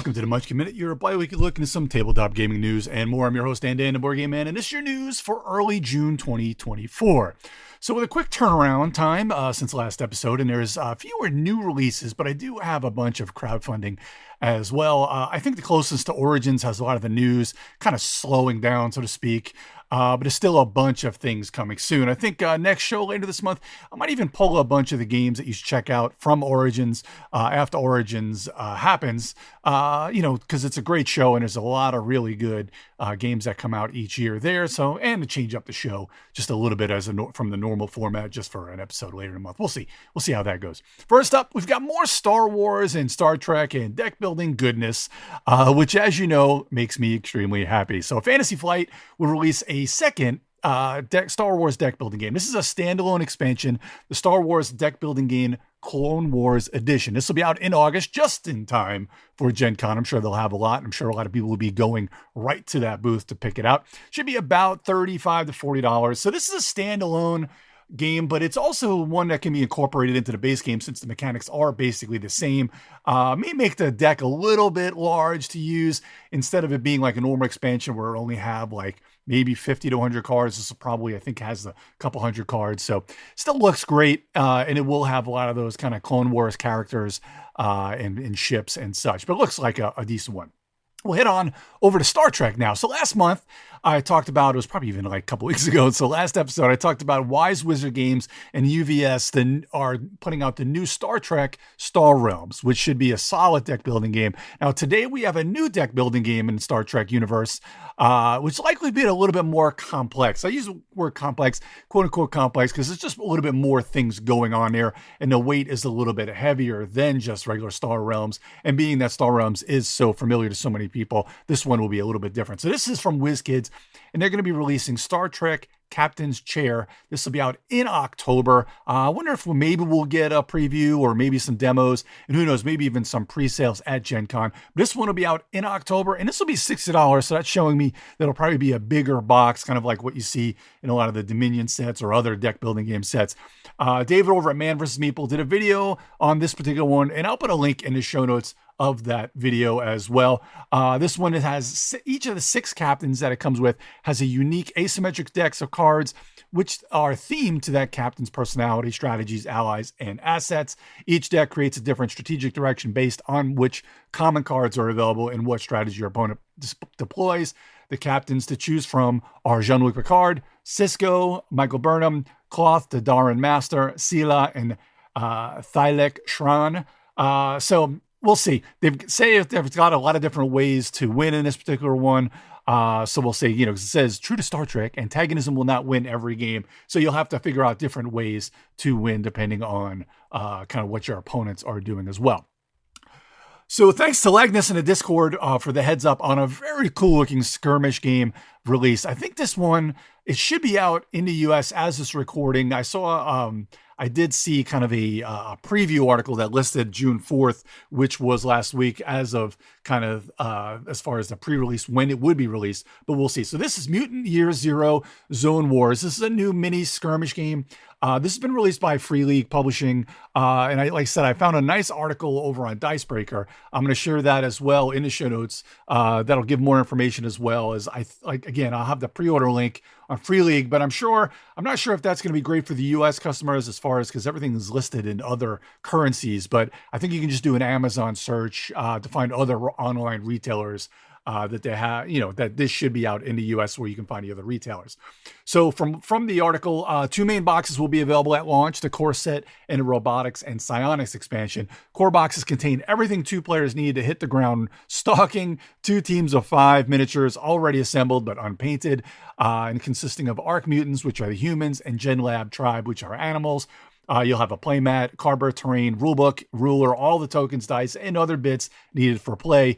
Welcome to the Munchkin Minute, your bi-weekly look into some tabletop gaming news and more. I'm your host, Dan, the Board Game Man, and this is your news for early June 2024. So with a quick turnaround time since last episode, and there's fewer new releases, but I do have a bunch of crowdfunding as well. I think the closest to Origins has a lot of the news kind of slowing down, so to speak. But there's still a bunch of things coming soon. I think next show later this month, I might even pull a bunch of the games that you should check out from Origins after Origins happens, because it's a great show and there's a lot of really good games that come out each year there. So, and to change up the show just a little bit from the normal format just for an episode later in the month. We'll see. We'll see how that goes. First up, we've got more Star Wars and Star Trek and deck building goodness, which, as you know, makes me extremely happy. So Fantasy Flight will release a second Star Wars deck building game. This is a standalone expansion, the Star Wars deck building game Clone Wars Edition. This will be out in August, just in time for Gen Con. I'm sure they'll have a lot. I'm sure a lot of people will be going right to that booth to pick it out. Should be about $35 to $40. So this is a standalone game, but it's also one that can be incorporated into the base game since the mechanics are basically the same. May make the deck a little bit large to use instead of it being like a normal expansion where it only have like maybe 50 to 100 cards. This will probably, I think, has a couple hundred cards. So still looks great. And it will have a lot of those kind of Clone Wars characters and ships and such, but it looks like a decent one. We'll head on over to Star Trek now. So last month, I talked about, it was probably even like a couple weeks ago. So last episode, I talked about Wise Wizard Games and UVS are putting out the new Star Trek Star Realms, which should be a solid deck building game. Now, today we have a new deck building game in the Star Trek universe, which likely be a little bit more complex. I use the word complex, quote unquote complex, because it's just a little bit more things going on there. And the weight is a little bit heavier than just regular Star Realms. And being that Star Realms is so familiar to so many people, this one will be a little bit different. So this is from WizKids, and they're going to be releasing Star Trek Captain's Chair. This will be out in October. I wonder if maybe we'll get a preview or maybe some demos, and who knows, maybe even some pre-sales at Gen Con. But this one will be out in October, and this will be $60. So that's showing me that it'll probably be a bigger box, kind of like what you see in a lot of the Dominion sets or other deck building game sets. David over at Man vs. Meeple did a video on this particular one, and I'll put a link in the show notes of that video as well. This one, it has each of the 6 captains that it comes with has a unique asymmetric decks of cards, which are themed to that captain's personality, strategies, allies, and assets. Each deck creates a different strategic direction based on which common cards are available and what strategy your opponent deploys. The captains to choose from are Jean-Luc Picard, Cisco, Michael Burnham, Cloth, the Darren Master, Sela, and Thylek Shran. So we'll see. They've got a lot of different ways to win in this particular one. So we'll see, it says true to Star Trek, antagonism will not win every game. So you'll have to figure out different ways to win depending on kind of what your opponents are doing as well. So thanks to Lagnus in the Discord for the heads up on a very cool looking skirmish game release. I think this one, it should be out in the US as this recording. I did see kind of a preview article that listed June 4th, which was last week as of kind of as far as the pre-release, when it would be released, but we'll see. So this is Mutant Year Zero Zone Wars. This is a new mini skirmish game. This has been released by Free League Publishing. And like I said, I found a nice article over on Dice Breaker. I'm going to share that as well in the show notes. That'll give more information as well as I'll have the pre-order link on Free League, but I'm not sure if that's going to be great for the US customers as far as, because everything is listed in other currencies, but I think you can just do an Amazon search to find other online retailers that they have, that this should be out in the US where you can find the other retailers. So from the article, 2 main boxes will be available at launch, the core set and the robotics and psionics expansion. Core boxes contain everything 2 players need to hit the ground stalking, 2 teams of 5 miniatures already assembled but unpainted, and consisting of Arc Mutants, which are the humans, and Gen Lab Tribe, which are animals. You'll have a playmat, cardboard terrain, rulebook, ruler, all the tokens, dice, and other bits needed for play.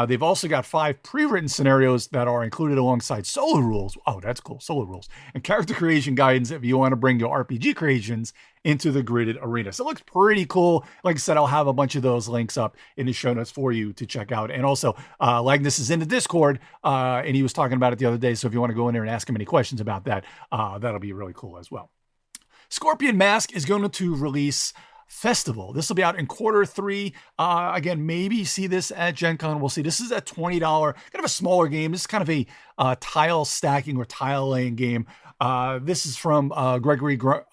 They've also got 5 pre-written scenarios that are included alongside solo rules. Oh, that's cool. Solo rules. And character creation guidance if you want to bring your RPG creations into the gridded arena. So it looks pretty cool. Like I said, I'll have a bunch of those links up in the show notes for you to check out. And also, Lagnus is in the Discord, and he was talking about it the other day. So if you want to go in there and ask him any questions about that, that'll be really cool as well. Scorpion Masque is going to release Festival. This will be out in Q3. Again, maybe see this at Gen Con. We'll see. This is a $20, kind of a smaller game. This is kind of a tile stacking or tile laying game. This is from Gregory Grard,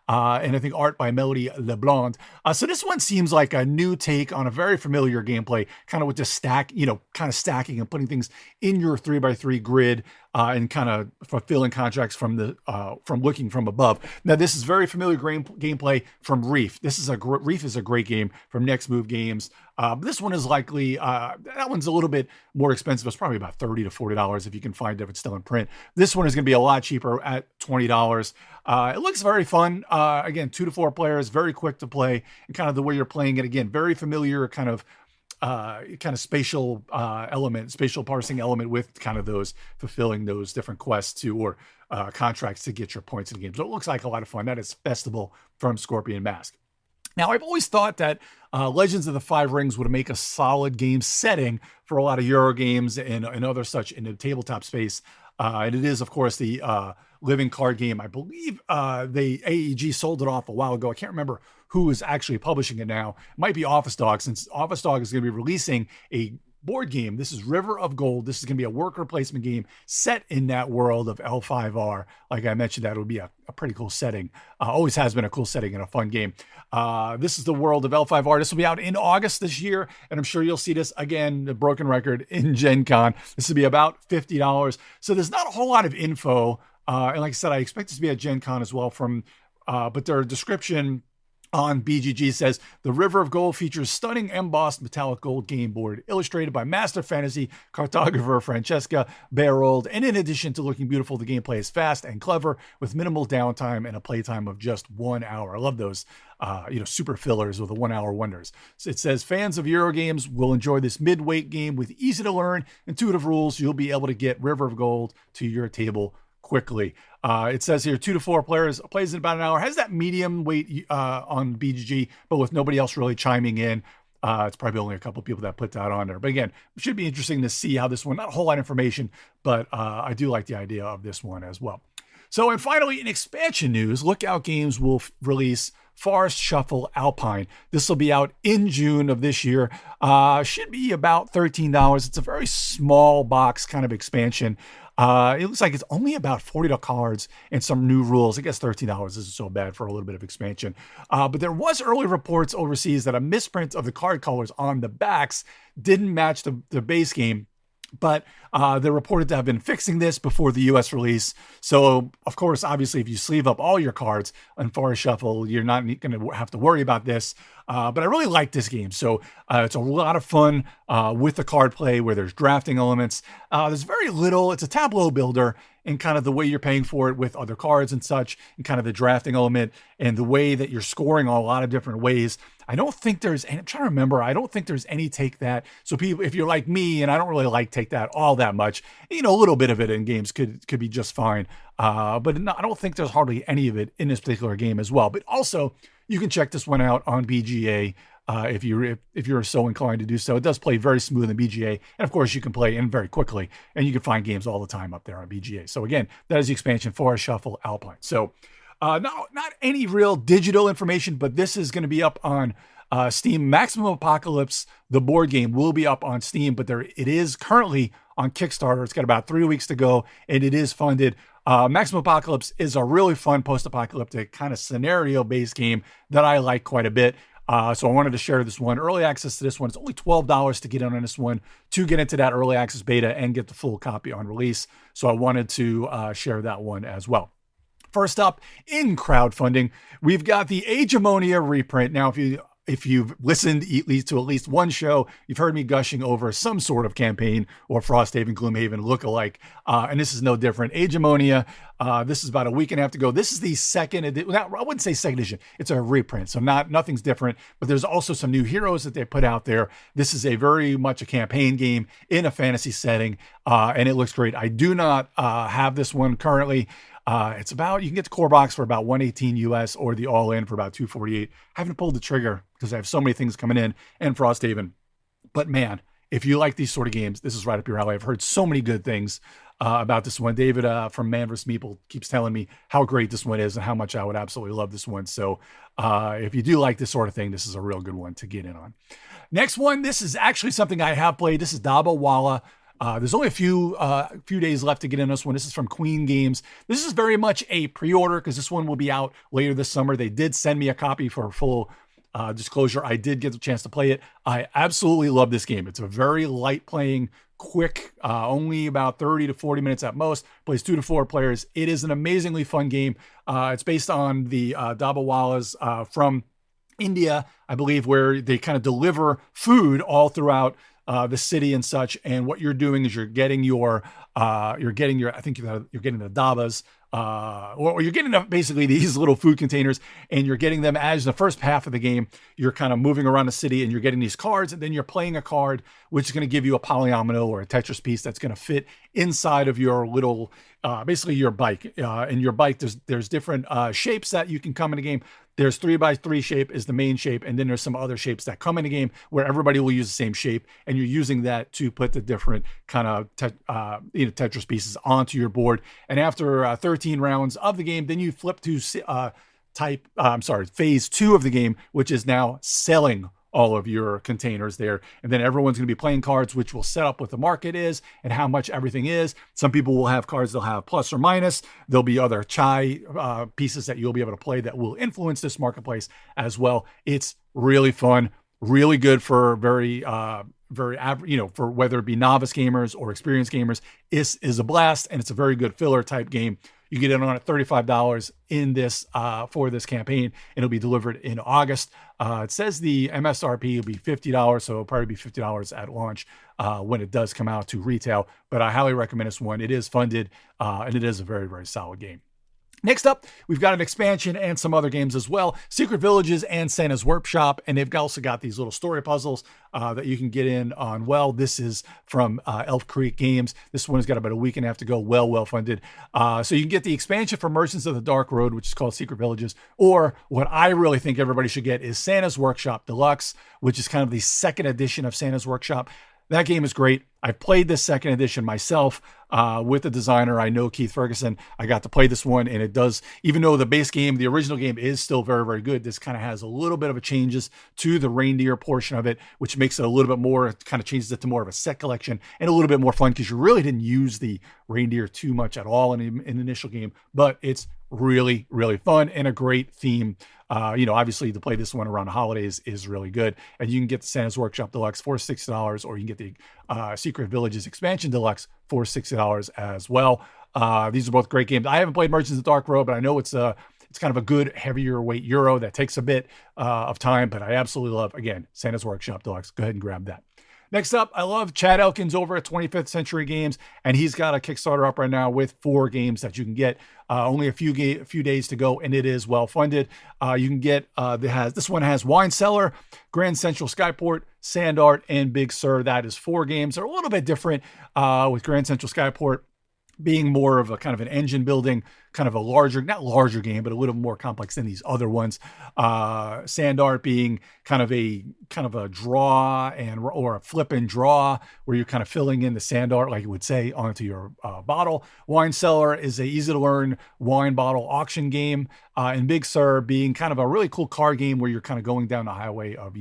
and I think art by Melody LeBlanc. So this one seems like a new take on a very familiar gameplay, kind of with the kind of stacking and putting things in your 3x3 grid, and kind of fulfilling contracts from looking from above. Now, this is very familiar gameplay from Reef. Reef is a great game from Next Move Games. This one is likely, that one's a little bit more expensive. It's probably about $30 to $40 if you can find it if it's still in print. This one is going to be a lot cheaper at $20. It looks very fun. Again, 2 to 4 players, very quick to play, and kind of the way you're playing it. Again, very familiar kind of spatial spatial parsing element with kind of those fulfilling those different quests or contracts to get your points in the game. So it looks like a lot of fun. That is Festival from Scorpion Masque. Now, I've always thought that Legends of the Five Rings would make a solid game setting for a lot of Euro games and other such in the tabletop space. And it is, of course, the living card game. I believe AEG sold it off a while ago. I can't remember who is actually publishing it now. It might be Office Dog, since Office Dog is going to be releasing a board game. This is River of Gold. This is going to be a worker placement game set in that world of L5R. Like I mentioned, that would be a pretty cool setting. Always has been a cool setting and a fun game. This is the world of L5R. This will be out in August this year, and I'm sure you'll see this again, the broken record, in Gen Con. This will be about $50. So there's not a whole lot of info. And like I said, I expect this to be at Gen Con as well but their description on BGG says, the River of Gold features stunning embossed metallic gold game board illustrated by master fantasy cartographer Francesca Barold. And in addition to looking beautiful, the gameplay is fast and clever with minimal downtime and a playtime of just 1 hour. I love those, super fillers with the 1 hour wonders. So it says fans of Euro games will enjoy this mid-weight game with easy to learn, intuitive rules. You'll be able to get River of Gold to your table quickly. It says here 2 to 4 players, plays in about an hour, has that medium weight on BGG, but with nobody else really chiming in. It's probably only a couple of people that put that on there. But again, it should be interesting to see how this one, not a whole lot of information, but I do like the idea of this one as well. So, and finally, in expansion news, Lookout Games will release Forest Shuffle Alpine. This will be out in June of this year. Should be about $13. It's a very small box kind of expansion. It looks like it's only about 40 cards and some new rules. I guess $13 isn't so bad for a little bit of expansion. But there was early reports overseas that a misprint of the card colors on the backs didn't match the base game. But they're reported to have been fixing this before the U.S. release. So, of course, obviously, if you sleeve up all your cards on Forest Shuffle, you're not going to have to worry about this. But I really like this game. So it's a lot of fun with the card play where there's drafting elements. There's very little. It's a tableau builder, and kind of the way you're paying for it with other cards and such, and kind of the drafting element and the way that you're scoring a lot of different ways. I don't think there's, and I'm trying to remember, I don't think there's any take that. So people, if you're like me, and I don't really like take that all that much, a little bit of it in games could be just fine. But no, I don't think there's hardly any of it in this particular game as well. But also, you can check this one out on BGA if you're so inclined to do so. It does play very smooth in BGA, and of course you can play in very quickly, and you can find games all the time up there on BGA. So again, that is the expansion for Shuffle Alpine. So not any real digital information, but this is going to be up on Steam. Maximum Apocalypse, the board game, will be up on Steam, but it is currently on Kickstarter. It's got about 3 weeks to go, and it is funded. Maximum Apocalypse is a really fun post-apocalyptic kind of scenario-based game that I like quite a bit. So I wanted to share this one. Early access to this one. It's only $12 to get in on this one, to get into that early access beta and get the full copy on release. So I wanted to share that one as well. First up in crowdfunding, we've got the Agemonia reprint. Now, if you've listened to at least one show, you've heard me gushing over some sort of campaign or Frosthaven, Gloomhaven lookalike. And this is no different. Agemonia, this is about a week and a half to go. This is the second edition. I wouldn't say second edition. It's a reprint. So nothing's different, but there's also some new heroes that they put out there. This is a very much a campaign game in a fantasy setting. And it looks great. I do not have this one currently. It's about, you can get the core box for about $118 US or the all-in for about $248. I haven't pulled the trigger because I have so many things coming in and Frosthaven. But man, if you like these sort of games, this is right up your alley. I've heard so many good things. about this one. David from Man vs. Meeple keeps telling me how great this one is and how much I would absolutely love this one. So if you do like this sort of thing, this is a real good one to get in on. Next one, this is actually something I have played. This is Dabba, Walla. There's only a few days left to get in this one. This is from Queen Games. This is very much a pre-order because this one will be out later this summer. They did send me a copy for full disclosure. I did get the chance to play it. I absolutely love this game. It's a very light playing, quick, only about 30 to 40 minutes at most. Plays 2 to 4 players. It is an amazingly fun game. It's based on the Dabba Wallas from India, I believe, where they kind of deliver food all throughout the city and such. And what you're doing is you're getting the dabbas, or you're getting basically these little food containers, and you're getting them as the first half of the game. You're kind of moving around the city and you're getting these cards, and then you're playing a card, which is going to give you a polyomino or a Tetris piece that's going to fit inside of your little, basically your bike. And your bike, there's different shapes that you can come in the game. There's 3x3 shape is the main shape, and then there's some other shapes that come in the game where everybody will use the same shape, and you're using that to put the different kind of Tetris pieces onto your board. And after 13 rounds of the game, then you flip to phase 2 of the game, which is now selling all of your containers there. And then everyone's going to be playing cards, which will set up what the market is and how much everything is. Some people will have cards, they'll have plus or minus. There'll be other chai pieces that you'll be able to play that will influence this marketplace as well. It's really fun, really good for very for whether it be novice gamers or experienced gamers. This is a blast, and it's a very good filler type game. You get it on at $35 in this for this campaign, and it'll be delivered in August. It says the MSRP will be $50, so it'll probably be $50 at launch when it does come out to retail. But I highly recommend this one. It is funded, and it is a very, very solid game. Next up, we've got an expansion and some other games as well. Secret Villages and Santa's Workshop, and they've also got these little story puzzles that you can get in on. Well, this is from Elf Creek Games. This one has got about a week and a half to go. Well funded. So you can get the expansion for Merchants of the Dark Road, which is called Secret Villages, or what I really think everybody should get is Santa's Workshop Deluxe, which is kind of the second edition of Santa's Workshop. That game is great. I've played this second edition myself with the designer. I know Keith Ferguson. I got to play this one, and it does, even though the base game, the original game, is still very, very good, this kind of has a little bit of a changes to the reindeer portion of it, which makes it a little bit more, kind of changes it to more of a set collection and a little bit more fun because you really didn't use the reindeer too much at all in the initial game, but it's really, really fun and a great theme. Obviously to play this one around the holidays is really good. And you can get the Santa's Workshop Deluxe for $60, or you can get the Secret Villages Expansion Deluxe for $60 as well. These are both great games. I haven't played Merchants of the Dark Road, but I know it's kind of a good heavier weight Euro that takes a bit of time, but I absolutely love, again, Santa's Workshop Deluxe. Go ahead and grab that. Next up, I love Chad Elkins over at 25th Century Games, and he's got a Kickstarter up right now with 4 games that you can get. Only a few days to go, and it is well funded. You can get this one has Wine Cellar, Grand Central Skyport, Sand Art, and Big Sur. That is 4 games. They're a little bit different with Grand Central Skyport being more of a kind of an engine building, kind of a not larger game, but a little more complex than these other ones. Sand Art being kind of a draw or a flip and draw where you're kind of filling in the sand art, like you would say, onto your bottle. Wine Cellar is a easy to learn wine bottle auction game. And Big Sur being kind of a really cool card game where you're kind of going down the highway of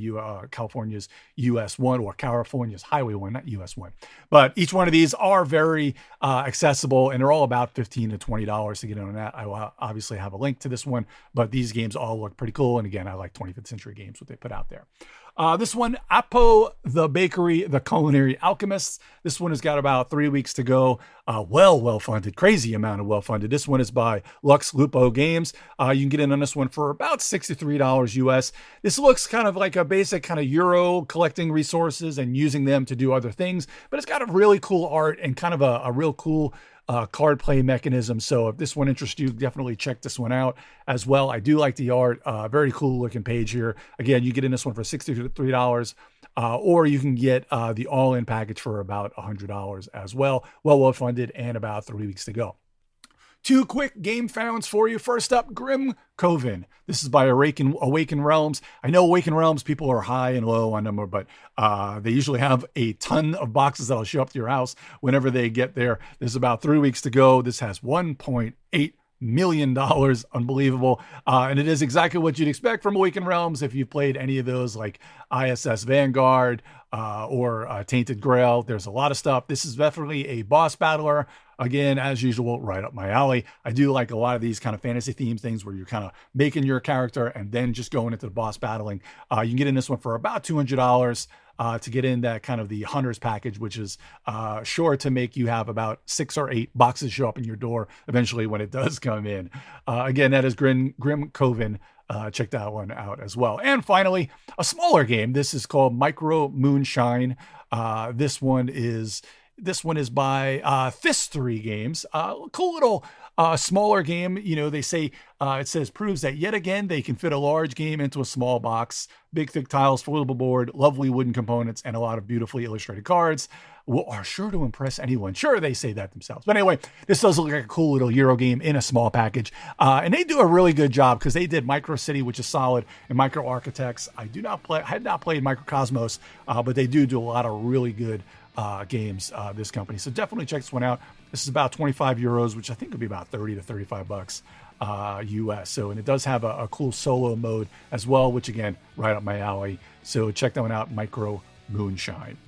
California's US 1, or California's Highway 1, not US 1. But each one of these are very accessible, and they're all about $15 to $20 to get in on that. I will obviously have a link to this one, but these games all look pretty cool. And again, I like 25th Century Games, what they put out there. This one, Apo the Bakery, the Culinary Alchemists. This one has got about 3 weeks to go. Well funded, crazy amount of well funded. This one is by Lux Lupo Games. You can get in on this one for about $63 US. This looks kind of like a basic kind of Euro, collecting resources and using them to do other things, but it's got a really cool art and kind of a real cool card play mechanism. So if this one interests you, definitely check this one out as well. I do like the art. Very cool looking page here. Again, you get in this one for $63, or you can get the all-in package for about $100 as well. Well funded, and about 3 weeks to go. 2 quick game founds for you. First up, Grimcoven. This is by Awaken Realms. I know Awaken Realms people are high and low on number, but they usually have a ton of boxes that'll show up to your house whenever they get there. There's about 3 weeks to go. This has 1.8 million. Unbelievable. And it is exactly what you'd expect from Awaken Realms if you've played any of those like ISS Vanguard or Tainted Grail. There's a lot of stuff. This is definitely a boss battler. Again, as usual, right up my alley. I do like a lot of these kind of fantasy themed things where you're kind of making your character and then just going into the boss battling. You can get in this one for about $200 to get in that kind of the Hunter's package, which is sure to make you have about 6 or 8 boxes show up in your door eventually when it does come in. Again, that is Grimcoven. Check that one out as well. And finally, a smaller game. This is called Micro Moonshine. This one is by Fist 3 Games. Cool little smaller game. You know, they say it says proves that yet again they can fit a large game into a small box. Big thick tiles, foldable board, lovely wooden components, and a lot of beautifully illustrated cards are sure to impress anyone. Sure, they say that themselves. But anyway, this does look like a cool little Euro game in a small package. And they do a really good job because they did Micro City, which is solid, and Micro Architects. I had not played Microcosmos, but they do a lot of really good games, this company. So definitely check this one out. This is about 25 euros, which I think would be about 30 to 35 bucks US. So, and it does have a cool solo mode as well, which again, right up my alley. So check that one out, Micro Moonshine.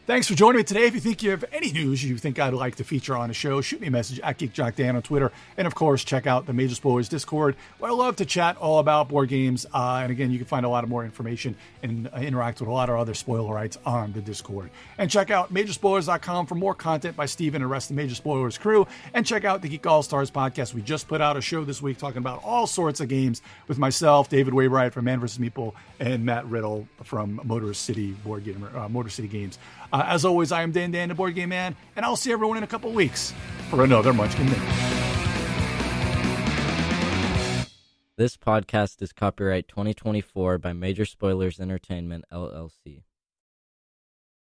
Thanks for joining me today. If you think you have any news you think I'd like to feature on the show, shoot me a message at GeekJockDan on Twitter. And of course, check out the Major Spoilers Discord, where I love to chat all about board games. And again, you can find a lot of more information and interact with a lot of other spoilerites on the Discord. And check out Majorspoilers.com for more content by Steven and the rest of the Major Spoilers crew. And check out the Geek All Stars podcast. We just put out a show this week talking about all sorts of games with myself, David Wainwright from Man vs. Meeple, and Matt Riddle from Motor City Games. As always, I am Dan, the Board Game Man, and I'll see everyone in a couple weeks for another Munchkin Minute. This podcast is copyright 2024 by Major Spoilers Entertainment, LLC.